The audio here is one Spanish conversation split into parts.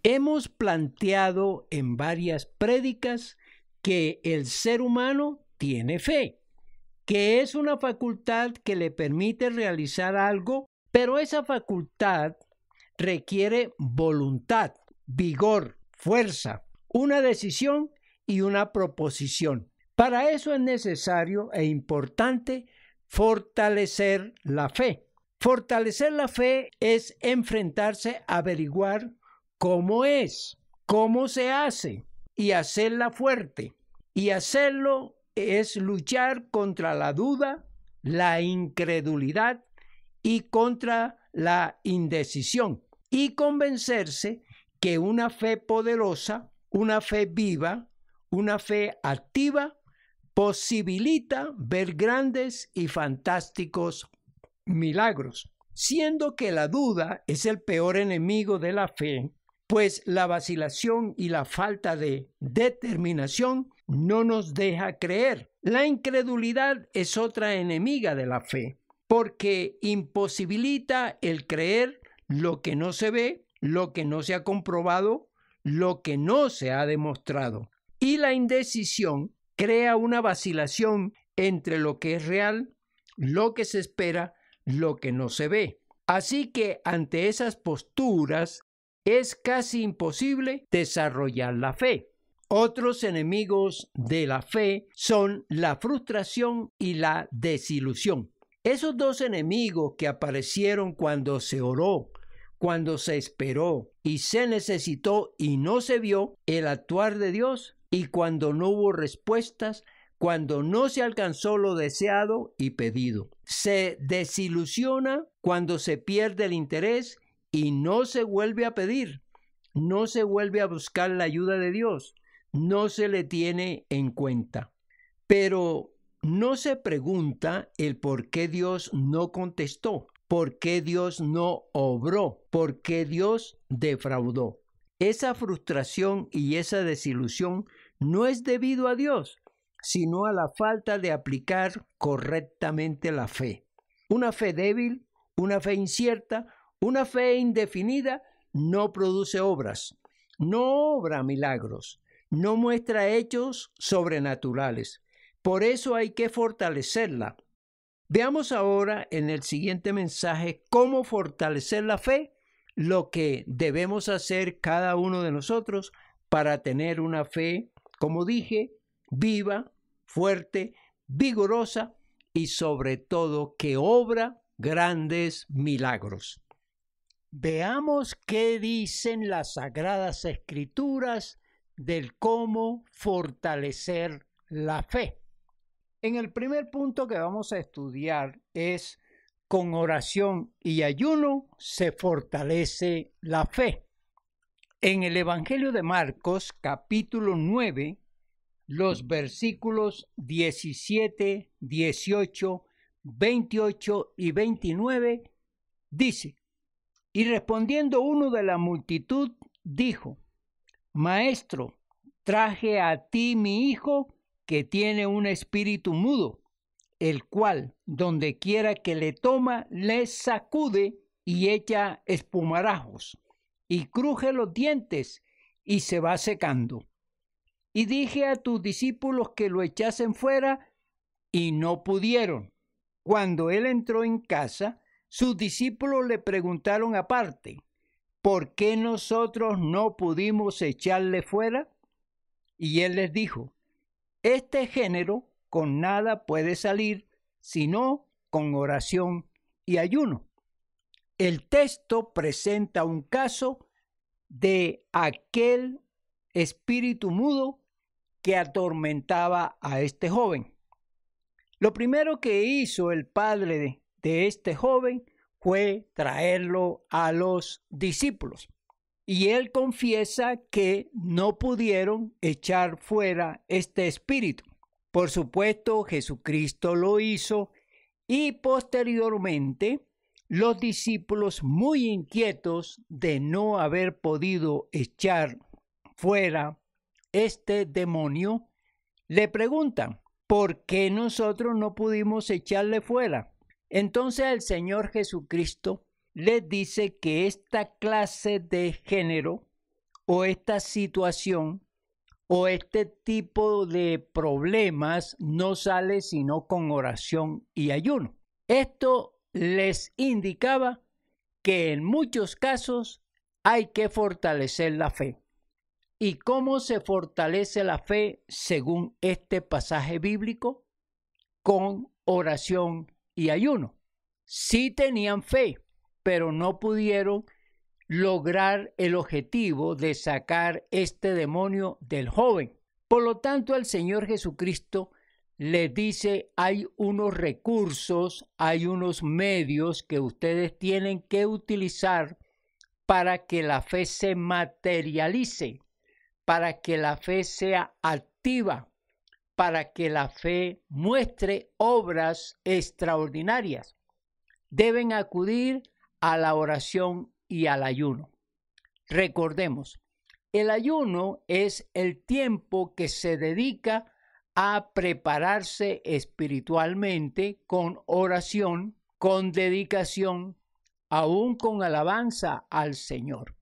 Hemos planteado en varias prédicas que el ser humano tiene fe, que es una facultad que le permite realizar algo, pero esa facultad requiere voluntad, vigor, fuerza, una decisión y una proposición. Para eso es necesario e importante fortalecer la fe. Fortalecer la fe es enfrentarse a averiguar cómo es, cómo se hace y hacerla fuerte. Y hacerlo es luchar contra la duda, la incredulidad y contra la indecisión. Y convencerse que una fe poderosa, una fe viva, una fe activa, posibilita ver grandes y fantásticos milagros. Siendo que la duda es el peor enemigo de la fe, pues la vacilación y la falta de determinación no nos deja creer. La incredulidad es otra enemiga de la fe, porque imposibilita el creer lo que no se ve, lo que no se ha comprobado, lo que no se ha demostrado. Y la indecisión crea una vacilación entre lo que es real, lo que se espera, lo que no se ve. Así que ante esas posturas es casi imposible desarrollar la fe. Otros enemigos de la fe son la frustración y la desilusión. Esos dos enemigos que aparecieron cuando se oró, cuando se esperó y se necesitó y no se vio el actuar de Dios, y cuando no hubo respuestas, cuando no se alcanzó lo deseado y pedido. Se desilusiona cuando se pierde el interés y no se vuelve a pedir, no se vuelve a buscar la ayuda de Dios, no se le tiene en cuenta. Pero no se pregunta el por qué Dios no contestó, por qué Dios no obró, por qué Dios defraudó. Esa frustración y esa desilusión no es debido a Dios, sino a la falta de aplicar correctamente la fe. Una fe débil, una fe incierta, una fe indefinida no produce obras, no obra milagros, no muestra hechos sobrenaturales. Por eso hay que fortalecerla. Veamos ahora en el siguiente mensaje cómo fortalecer la fe, lo que debemos hacer cada uno de nosotros para tener una fe, como dije, viva, fuerte, vigorosa y sobre todo que obra grandes milagros. Veamos qué dicen las Sagradas Escrituras del cómo fortalecer la fe. En el primer punto que vamos a estudiar es: con oración y ayuno se fortalece la fe. En el Evangelio de Marcos, capítulo 9, los versículos 17, 18, 28 y 29, dice: y respondiendo uno de la multitud, dijo: Maestro, traje a ti mi hijo, que tiene un espíritu mudo, el cual, donde quiera que le toma, le sacude y echa espumarajos, y cruje los dientes, y se va secando. Y dije a tus discípulos que lo echasen fuera, y no pudieron. Cuando él entró en casa, sus discípulos le preguntaron aparte: ¿por qué nosotros no pudimos echarle fuera? Y él les dijo: este género con nada puede salir, sino con oración y ayuno. El texto presenta un caso de aquel espíritu mudo que atormentaba a este joven. Lo primero que hizo el padre de este joven fue traerlo a los discípulos. Y él confiesa que no pudieron echar fuera este espíritu. Por supuesto, Jesucristo lo hizo, y posteriormente los discípulos, muy inquietos de no haber podido echar fuera este demonio, le preguntan: ¿por qué nosotros no pudimos echarle fuera? Entonces el Señor Jesucristo les dice que esta clase de género o esta situación o este tipo de problemas no sale sino con oración y ayuno. Esto les indicaba que en muchos casos hay que fortalecer la fe. ¿Y cómo se fortalece la fe según este pasaje bíblico? Con oración y ayuno. Sí tenían fe, pero no pudieron lograr el objetivo de sacar este demonio del joven. Por lo tanto, el Señor Jesucristo les dice, hay unos recursos, hay unos medios que ustedes tienen que utilizar para que la fe se materialice, para que la fe sea activa, para que la fe muestre obras extraordinarias. Deben acudir a la oración y al ayuno. Recordemos, el ayuno es el tiempo que se dedica a prepararse espiritualmente con oración, con dedicación, aún con alabanza al Señor.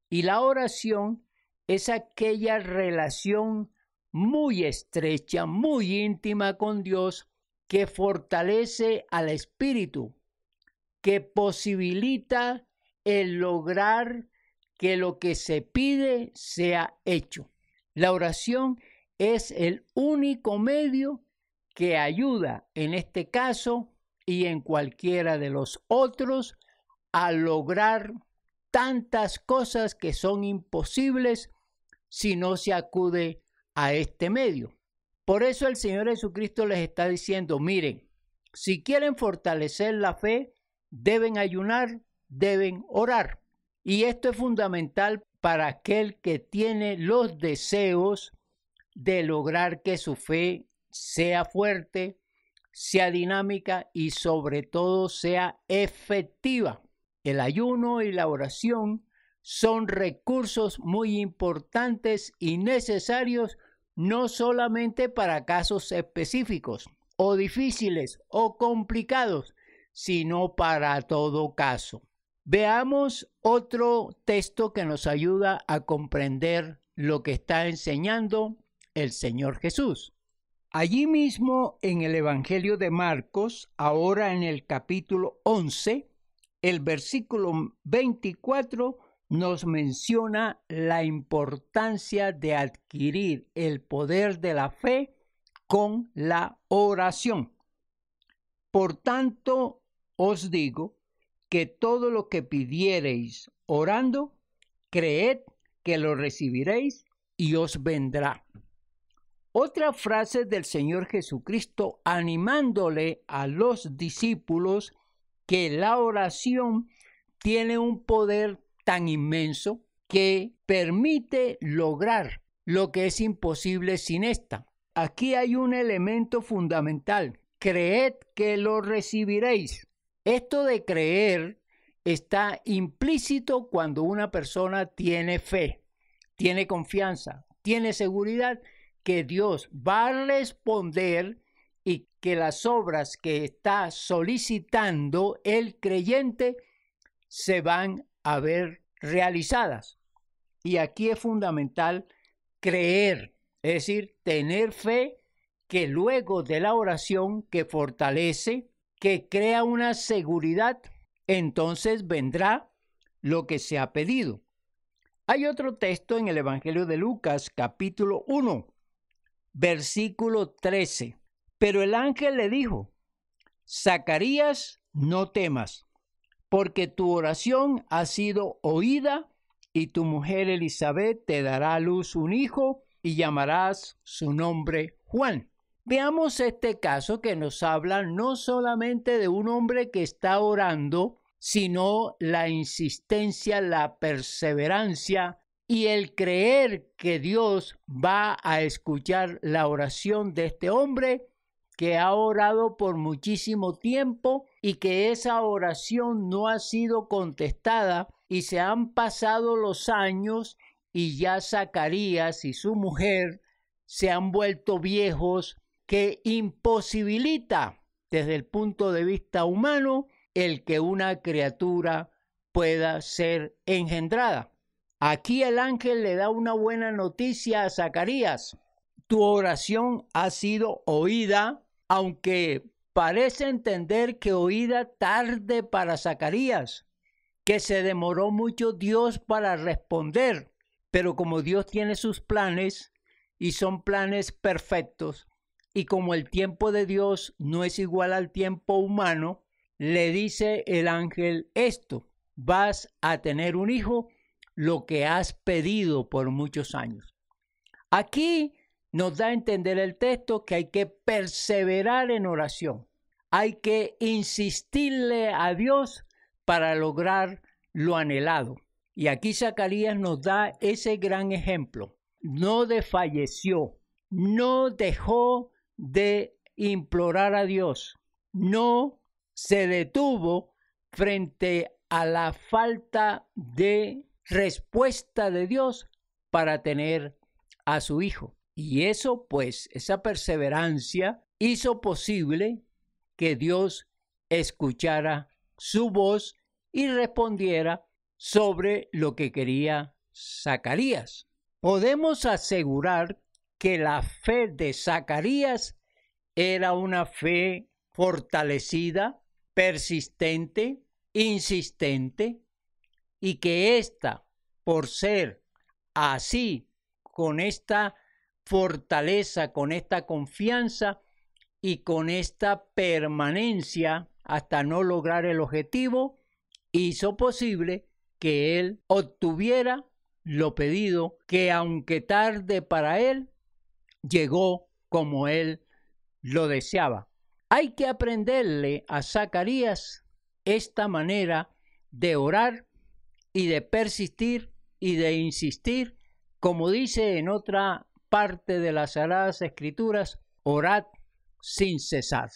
Y la oración es aquella relación muy estrecha, muy íntima con Dios que fortalece al espíritu, que posibilita el lograr que lo que se pide sea hecho. La oración es el único medio que ayuda en este caso y en cualquiera de los otros a lograr tantas cosas que son imposibles si no se acude a este medio. Por eso el Señor Jesucristo les está diciendo, miren, si quieren fortalecer la fe, deben ayunar, deben orar. Y esto es fundamental para aquel que tiene los deseos de lograr que su fe sea fuerte, sea dinámica y sobre todo sea efectiva. El ayuno y la oración son recursos muy importantes y necesarios no solamente para casos específicos o difíciles o complicados, sino para todo caso. Veamos otro texto que nos ayuda a comprender lo que está enseñando el Señor Jesús. Allí mismo en el Evangelio de Marcos, ahora en el capítulo 11, el versículo 24 nos menciona la importancia de adquirir el poder de la fe con la oración. Por tanto, os digo que todo lo que pidiereis orando, creed que lo recibiréis y os vendrá. Otra frase del Señor Jesucristo animándole a los discípulos que la oración tiene un poder tan inmenso que permite lograr lo que es imposible sin esta. Aquí hay un elemento fundamental. Creed que lo recibiréis. Esto de creer está implícito cuando una persona tiene fe, tiene confianza, tiene seguridad que Dios va a responder y que las obras que está solicitando el creyente se van a ver realizadas. Y aquí es fundamental creer, es decir, tener fe que luego de la oración que fortalece, que crea una seguridad, entonces vendrá lo que se ha pedido. Hay otro texto en el Evangelio de Lucas, capítulo 1, versículo 13. Pero el ángel le dijo, Zacarías, no temas, porque tu oración ha sido oída y tu mujer Elizabeth te dará a luz un hijo y llamarás su nombre Juan. Veamos este caso que nos habla no solamente de un hombre que está orando, sino la insistencia, la perseverancia y el creer que Dios va a escuchar la oración de este hombre que ha orado por muchísimo tiempo y que esa oración no ha sido contestada y se han pasado los años y ya Zacarías y su mujer se han vuelto viejos, que imposibilita desde el punto de vista humano el que una criatura pueda ser engendrada. Aquí el ángel le da una buena noticia a Zacarías. Tu oración ha sido oída, aunque parece entender que oída tarde para Zacarías, que se demoró mucho Dios para responder. Pero como Dios tiene sus planes y son planes perfectos, y como el tiempo de Dios no es igual al tiempo humano, le dice el ángel esto: vas a tener un hijo, lo que has pedido por muchos años. Aquí nos da a entender el texto que hay que perseverar en oración. Hay que insistirle a Dios para lograr lo anhelado. Y aquí Zacarías nos da ese gran ejemplo. No desfalleció, no dejó de implorar a Dios, no se detuvo frente a la falta de respuesta de Dios para tener a su hijo. Y eso, pues, esa perseverancia hizo posible que Dios escuchara su voz y respondiera sobre lo que quería Zacarías. Podemos asegurar que la fe de Zacarías era una fe fortalecida, persistente, insistente, y que ésta, por ser así, con esta fortaleza, con esta confianza y con esta permanencia hasta no lograr el objetivo, hizo posible que él obtuviera lo pedido, que aunque tarde para él, llegó como él lo deseaba. Hay que aprenderle a Zacarías esta manera de orar y de persistir y de insistir, como dice en otra parte de las Sagradas Escrituras: orad sin cesar.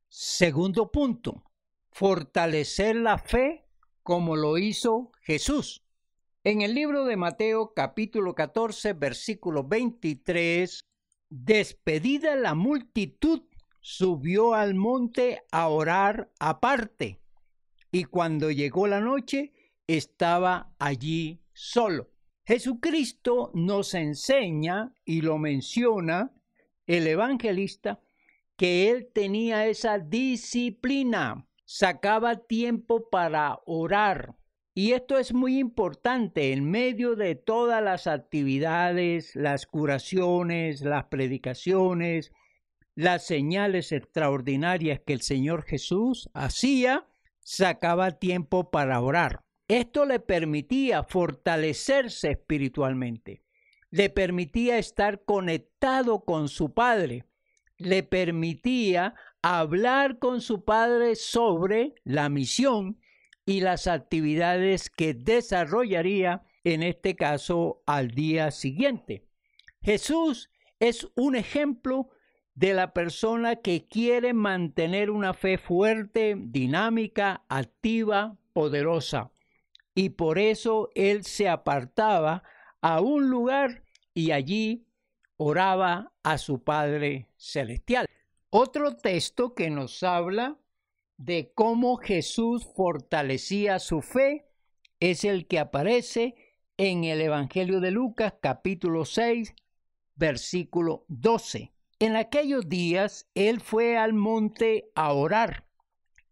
Segundo punto, fortalecer la fe como lo hizo Jesús. En el libro de Mateo capítulo 14 versículo 23, despedida la multitud, subió al monte a orar aparte, y cuando llegó la noche estaba allí solo. Jesucristo nos enseña, y lo menciona el evangelista, que él tenía esa disciplina, sacaba tiempo para orar. Y esto es muy importante en medio de todas las actividades, las curaciones, las predicaciones, las señales extraordinarias que el Señor Jesús hacía, sacaba tiempo para orar. Esto le permitía fortalecerse espiritualmente, le permitía estar conectado con su Padre, le permitía hablar con su Padre sobre la misión y las actividades que desarrollaría, en este caso, al día siguiente. Jesús es un ejemplo de la persona que quiere mantener una fe fuerte, dinámica, activa, poderosa. Y por eso él se apartaba a un lugar y allí oraba a su Padre Celestial. Otro texto que nos habla de cómo Jesús fortalecía su fe es el que aparece en el Evangelio de Lucas, capítulo 6, versículo 12. En aquellos días él fue al monte a orar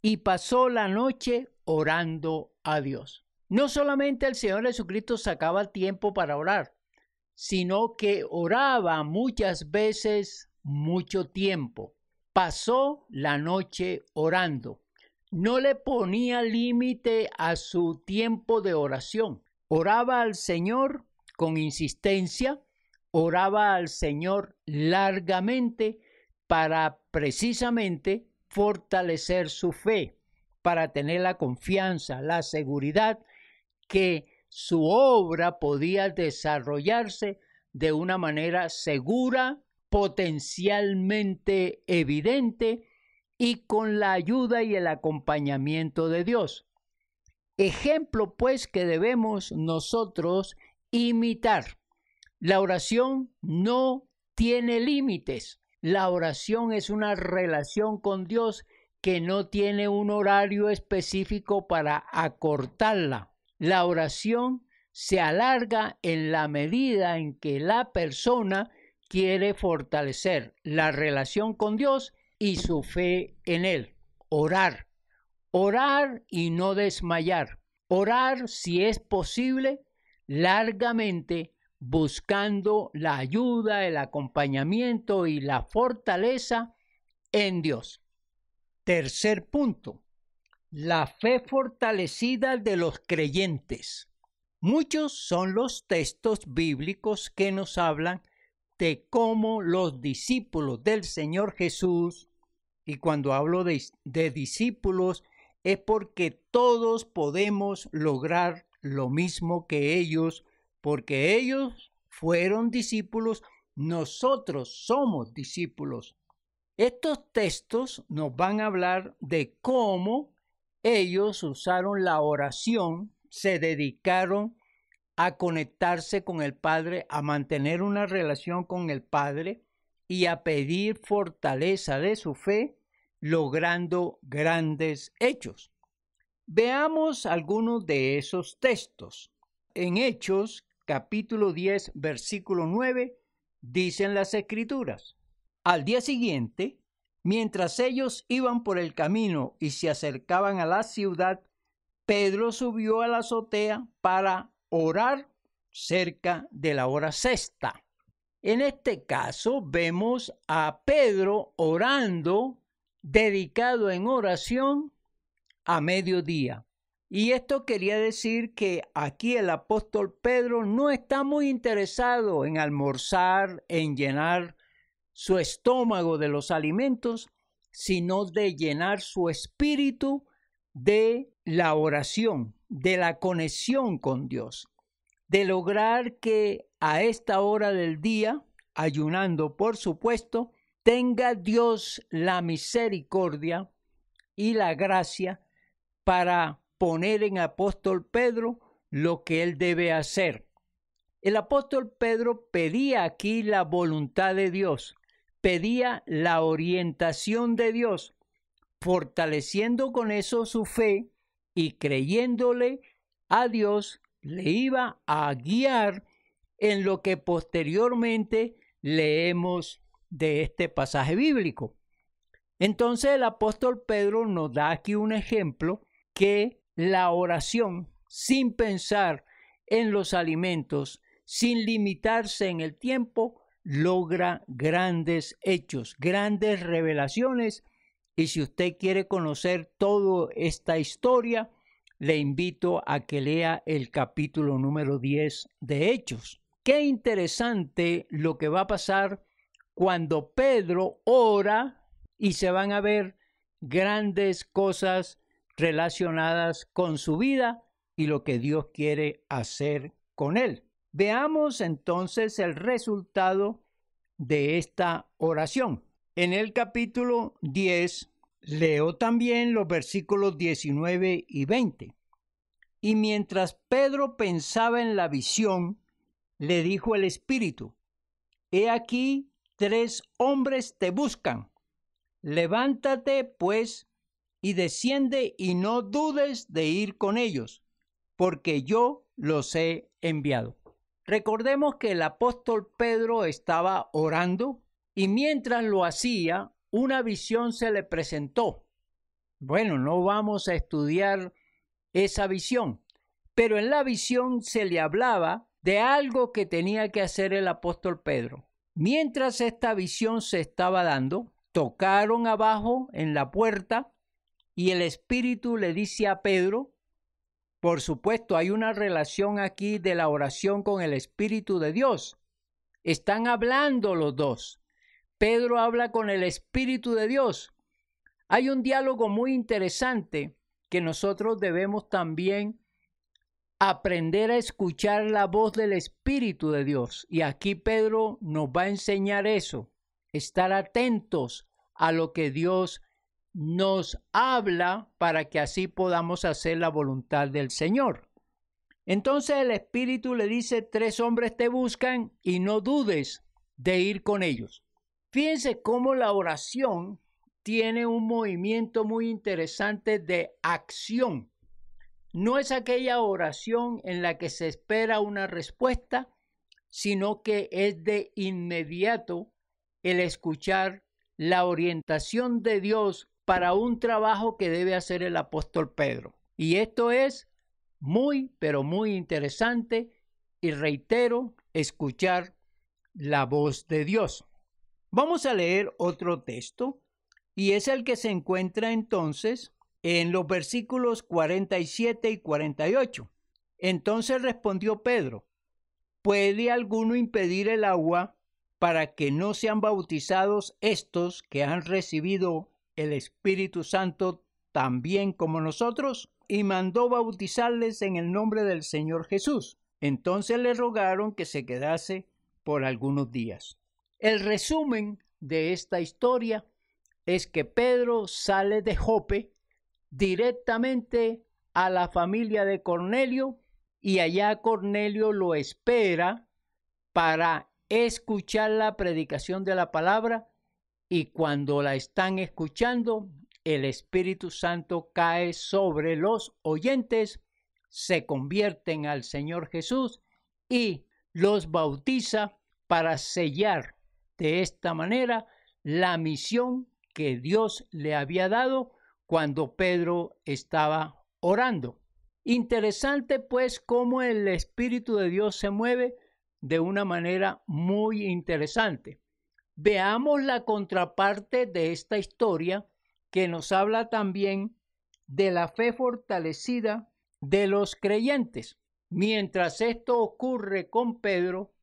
y pasó la noche orando a Dios. No solamente el Señor Jesucristo sacaba tiempo para orar, sino que oraba muchas veces mucho tiempo. Pasó la noche orando. No le ponía límite a su tiempo de oración. Oraba al Señor con insistencia, oraba al Señor largamente para precisamente fortalecer su fe, para tener la confianza, la seguridad que su obra podía desarrollarse de una manera segura, potencialmente evidente y con la ayuda y el acompañamiento de Dios. Ejemplo, pues, que debemos nosotros imitar. La oración no tiene límites. La oración es una relación con Dios que no tiene un horario específico para acortarla. La oración se alarga en la medida en que la persona quiere fortalecer la relación con Dios y su fe en Él. Orar. Orar y no desmayar. Orar, si es posible, largamente, buscando la ayuda, el acompañamiento y la fortaleza en Dios. Tercer punto. La fe fortalecida de los creyentes. Muchos son los textos bíblicos que nos hablan de cómo los discípulos del Señor Jesús, y cuando hablo de discípulos es porque todos podemos lograr lo mismo que ellos, porque ellos fueron discípulos, nosotros somos discípulos. Estos textos nos van a hablar de cómo ellos usaron la oración, se dedicaron a conectarse con el Padre, a mantener una relación con el Padre y a pedir fortaleza de su fe, logrando grandes hechos. Veamos algunos de esos textos. En Hechos, capítulo 10, versículo 9, dicen las Escrituras: al día siguiente, mientras ellos iban por el camino y se acercaban a la ciudad, Pedro subió a la azotea para orar cerca de la hora sexta. En este caso vemos a Pedro orando, dedicado en oración a mediodía. Y esto quería decir que aquí el apóstol Pedro no está muy interesado en almorzar, en llenar su estómago de los alimentos, sino de llenar su espíritu de la oración, de la conexión con Dios, de lograr que a esta hora del día, ayunando por supuesto, tenga Dios la misericordia y la gracia para poner en apóstol Pedro lo que él debe hacer. El apóstol Pedro pedía aquí la voluntad de Dios, pedía la orientación de Dios, fortaleciendo con eso su fe y creyéndole a Dios, le iba a guiar en lo que posteriormente leemos de este pasaje bíblico. Entonces el apóstol Pedro nos da aquí un ejemplo que la oración, sin pensar en los alimentos, sin limitarse en el tiempo, logra grandes hechos, grandes revelaciones. Y si usted quiere conocer toda esta historia, le invito a que lea el capítulo número 10 de Hechos. Qué interesante lo que va a pasar cuando Pedro ora y se van a ver grandes cosas relacionadas con su vida y lo que Dios quiere hacer con él. Veamos entonces el resultado de esta oración. En el capítulo 10 leo también los versículos 19 y 20. Y mientras Pedro pensaba en la visión, le dijo el Espíritu: he aquí 3 hombres te buscan. Levántate, pues, y desciende y no dudes de ir con ellos, porque yo los he enviado. Recordemos que el apóstol Pedro estaba orando y mientras lo hacía, una visión se le presentó. Bueno, no vamos a estudiar esa visión, pero en la visión se le hablaba de algo que tenía que hacer el apóstol Pedro. Mientras esta visión se estaba dando, tocaron abajo en la puerta y el Espíritu le dice a Pedro, por supuesto, hay una relación aquí de la oración con el Espíritu de Dios. Están hablando los dos. Pedro habla con el Espíritu de Dios. Hay un diálogo muy interesante que nosotros debemos también aprender a escuchar la voz del Espíritu de Dios. Y aquí Pedro nos va a enseñar eso, estar atentos a lo que Dios nos habla para que así podamos hacer la voluntad del Señor. Entonces el Espíritu le dice: 3 hombres te buscan y no dudes de ir con ellos. Fíjense cómo la oración tiene un movimiento muy interesante de acción. no es aquella oración en la que se espera una respuesta, sino que es de inmediato el escuchar la orientación de Dios para un trabajo que debe hacer el apóstol Pedro. Y esto es muy, pero muy interesante, y reitero, escuchar la voz de Dios. Vamos a leer otro texto, y es el que se encuentra entonces en los versículos 47 y 48. Entonces respondió Pedro: ¿puede alguno impedir el agua para que no sean bautizados estos que han recibido el Espíritu Santo también como nosotros? Y mandó bautizarles en el nombre del Señor Jesús. Entonces le rogaron que se quedase por algunos días. El resumen de esta historia es que Pedro sale de Jope directamente a la familia de Cornelio, y allá Cornelio lo espera para escuchar la predicación de la palabra, y cuando la están escuchando, el Espíritu Santo cae sobre los oyentes, se convierten al Señor Jesús y los bautiza para sellar de esta manera la misión que Dios le había dado cuando Pedro estaba orando. Interesante pues cómo el Espíritu de Dios se mueve de una manera muy interesante. Veamos la contraparte de esta historia, que nos habla también de la fe fortalecida de los creyentes. Mientras esto ocurre con Pedro,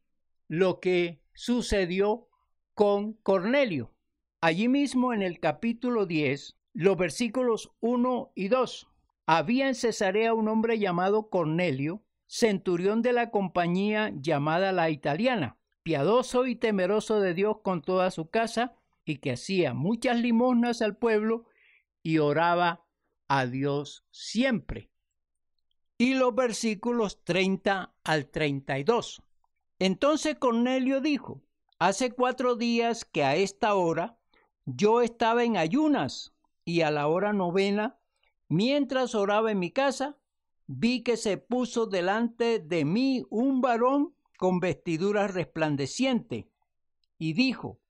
lo que sucedió con Cornelio. Allí mismo en el capítulo 10, los versículos 1 y 2. Había en Cesarea un hombre llamado Cornelio, centurión de la compañía llamada La Italiana, piadoso y temeroso de Dios con toda su casa, y que hacía muchas limosnas al pueblo y oraba a Dios siempre. Y los versículos 30 al 32. Entonces Cornelio dijo: hace 4 días que a esta hora yo estaba en ayunas, y a la hora 9, mientras oraba en mi casa, vi que se puso delante de mí un varón con vestiduras resplandecientes, y dijo: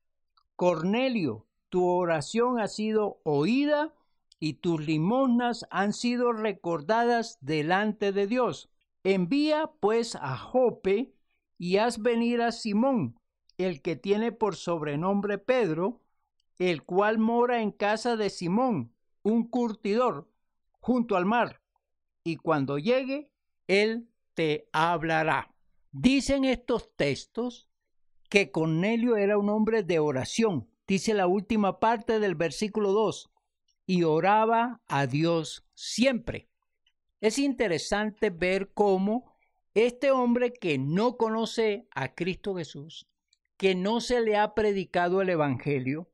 Cornelio, tu oración ha sido oída y tus limosnas han sido recordadas delante de Dios. Envía pues a Jope y haz venir a Simón, el que tiene por sobrenombre Pedro, el cual mora en casa de Simón, un curtidor, junto al mar, y cuando llegue, él te hablará. Dicen estos textos que Cornelio era un hombre de oración. Dice la última parte del versículo 2, y oraba a Dios siempre. Es interesante ver cómo este hombre que no conoce a Cristo Jesús, que no se le ha predicado el Evangelio,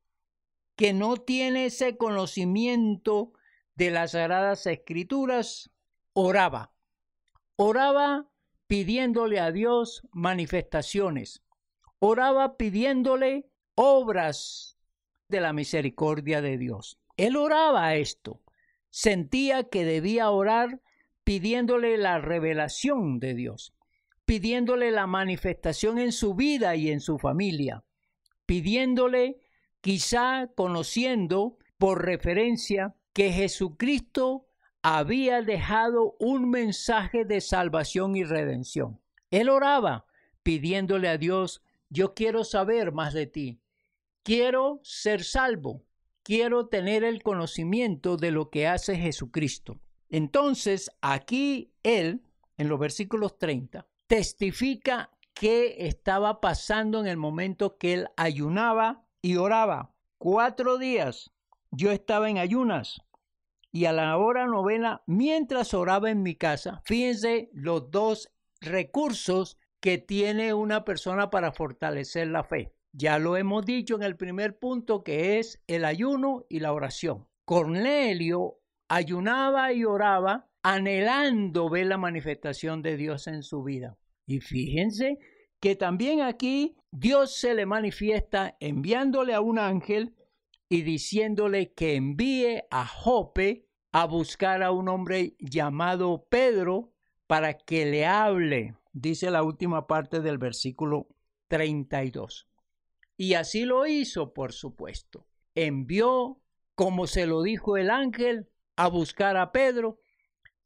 que no tiene ese conocimiento de las Sagradas Escrituras, oraba pidiéndole a Dios manifestaciones, oraba pidiéndole obras de la misericordia de Dios. Él oraba esto, sentía que debía orar pidiéndole la revelación de Dios, pidiéndole la manifestación en su vida y en su familia, pidiéndole, quizá conociendo por referencia, que Jesucristo había dejado un mensaje de salvación y redención. Él oraba pidiéndole a Dios: yo quiero saber más de ti, quiero ser salvo, quiero tener el conocimiento de lo que hace Jesucristo. Entonces, aquí él, en los versículos 30, testifica qué estaba pasando en el momento que él ayunaba y oraba. 4 días yo estaba en ayunas, y a la hora 9, mientras oraba en mi casa. Fíjense los 2 recursos que tiene una persona para fortalecer la fe. Ya lo hemos dicho en el primer punto, que es el ayuno y la oración. Cornelio ayunaba y oraba anhelando ver la manifestación de Dios en su vida. Y fíjense que también aquí Dios se le manifiesta enviándole a un ángel y diciéndole que envíe a Jope a buscar a un hombre llamado Pedro para que le hable, dice la última parte del versículo 32. Y así lo hizo, por supuesto. Envió, como se lo dijo el ángel, a buscar a Pedro,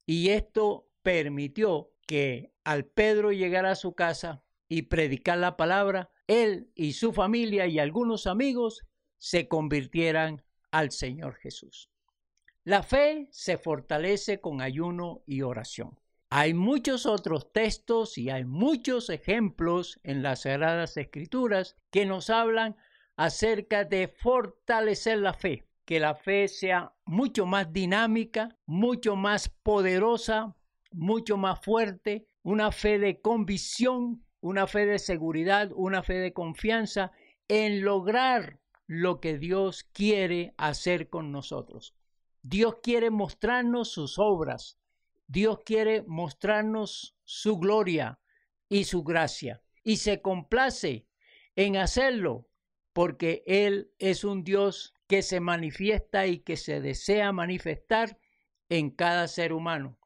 y esto permitió que al Pedro llegar a su casa y predicar la palabra, él y su familia y algunos amigos se convirtieran al Señor Jesús. La fe se fortalece con ayuno y oración. Hay muchos otros textos y hay muchos ejemplos en las Sagradas Escrituras que nos hablan acerca de fortalecer la fe, que la fe sea mucho más dinámica, mucho más poderosa, mucho más fuerte, una fe de convicción, una fe de seguridad, una fe de confianza en lograr lo que Dios quiere hacer con nosotros. Dios quiere mostrarnos sus obras. Dios quiere mostrarnos su gloria y su gracia. Y se complace en hacerlo porque Él es un Dios que se manifiesta y que se desea manifestar en cada ser humano.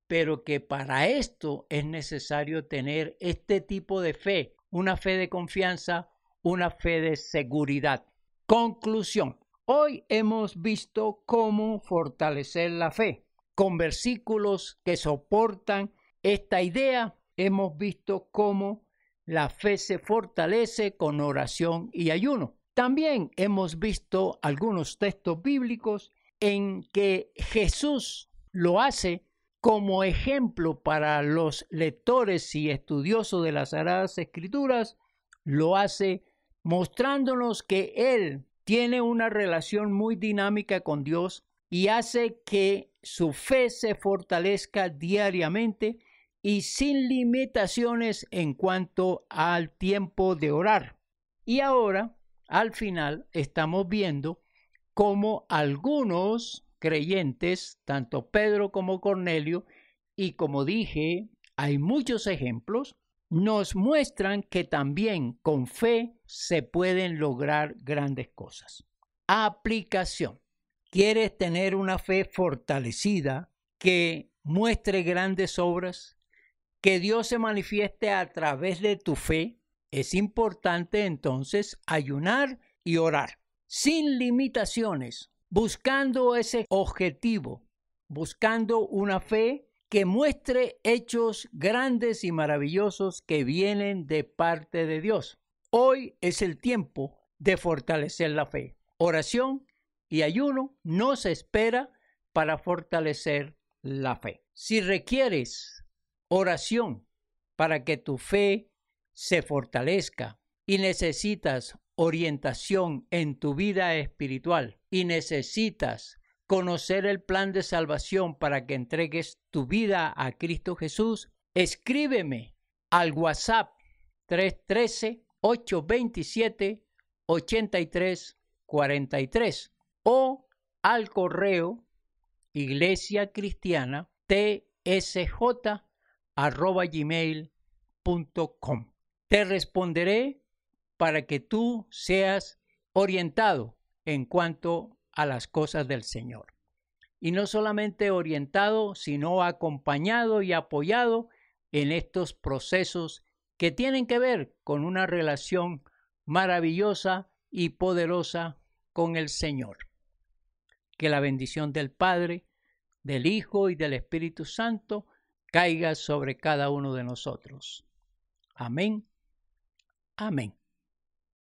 Pero que para esto es necesario tener este tipo de fe, una fe de confianza, una fe de seguridad. Conclusión. Hoy hemos visto cómo fortalecer la fe. Con versículos que soportan esta idea, hemos visto cómo la fe se fortalece con oración y ayuno. También hemos visto algunos textos bíblicos en que Jesús lo hace como ejemplo para los lectores y estudiosos de las Sagradas Escrituras, lo hace mostrándonos que Él tiene una relación muy dinámica con Dios y hace que su fe se fortalezca diariamente y sin limitaciones en cuanto al tiempo de orar. Y ahora, al final, estamos viendo cómo algunos creyentes, tanto Pedro como Cornelio, y como dije, hay muchos ejemplos, nos muestran que también con fe se pueden lograr grandes cosas. Aplicación. ¿Quieres tener una fe fortalecida que muestre grandes obras? Que Dios se manifieste a través de tu fe. Es importante entonces ayunar y orar, sin limitaciones, buscando ese objetivo, buscando una fe que muestre hechos grandes y maravillosos que vienen de parte de Dios. Hoy es el tiempo de fortalecer la fe. Oración y ayuno nos espera para fortalecer la fe. Si requieres oración para que tu fe se fortalezca y necesitas orientación en tu vida espiritual y necesitas conocer el plan de salvación para que entregues tu vida a Cristo Jesús, escríbeme al WhatsApp 313-827-8343 o al correo iglesiacristiana.tsj@gmail.com. Te responderé para que tú seas orientado en cuanto a las cosas del Señor. Y no solamente orientado, sino acompañado y apoyado en estos procesos que tienen que ver con una relación maravillosa y poderosa con el Señor. Que la bendición del Padre, del Hijo y del Espíritu Santo caiga sobre cada uno de nosotros. Amén. Amén.